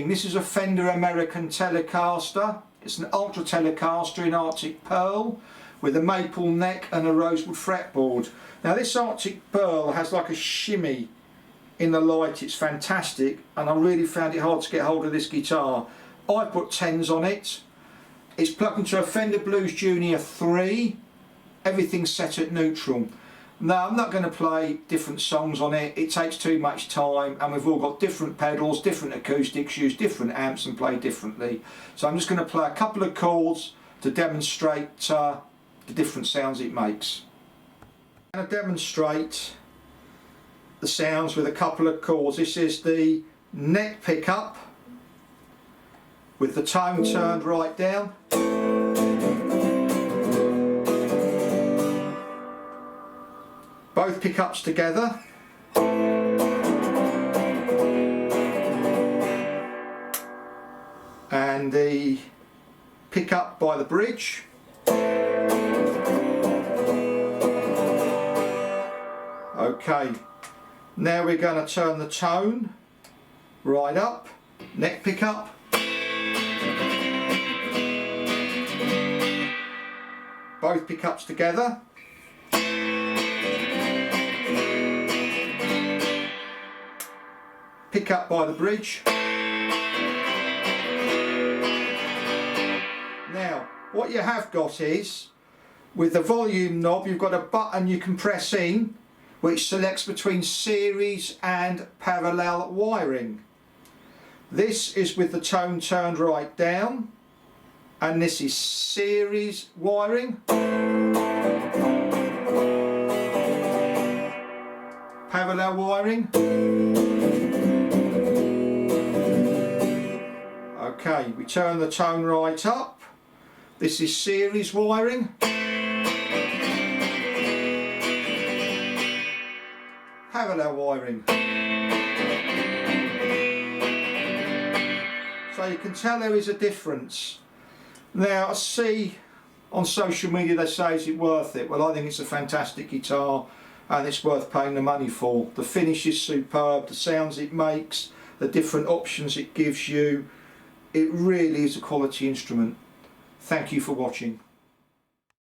watching. This is a Fender American Telecaster. It's an Ultra Telecaster in Arctic Pearl with a maple neck and a rosewood fretboard. Now this Arctic Pearl has like a shimmy in the light. It's fantastic, and I really found it hard to get hold of this guitar. I put 10s on it. It's plugged into a Fender Blues Junior 3. Everything's set at neutral. Now I'm not going to play different songs on it. It takes too much time, and we've all got different pedals, different acoustics, use different amps and play differently. So I'm just going to play a couple of chords to demonstrate the different sounds it makes. I'm going to demonstrate the sounds with a couple of chords. This is the neck pickup with the tone turned right down. Both pickups together. And the pickup by the bridge. Okay, now we're going to turn the tone right up. Neck pickup. Both pickups together. Pick up by the bridge. Now what you have got is, with the volume knob, you've got a button you can press in which selects between series and parallel wiring. This is with the tone turned right down, and this is series wiring. Parallel wiring. Okay, we turn the tone right up. This is series wiring. Parallel wiring. So you can tell there is a difference. Now I see on social media they say, is it worth it? Well, I think it's a fantastic guitar and it's worth paying the money for. The finish is superb, the sounds it makes, the different options it gives you. It really is a quality instrument. Thank you for watching.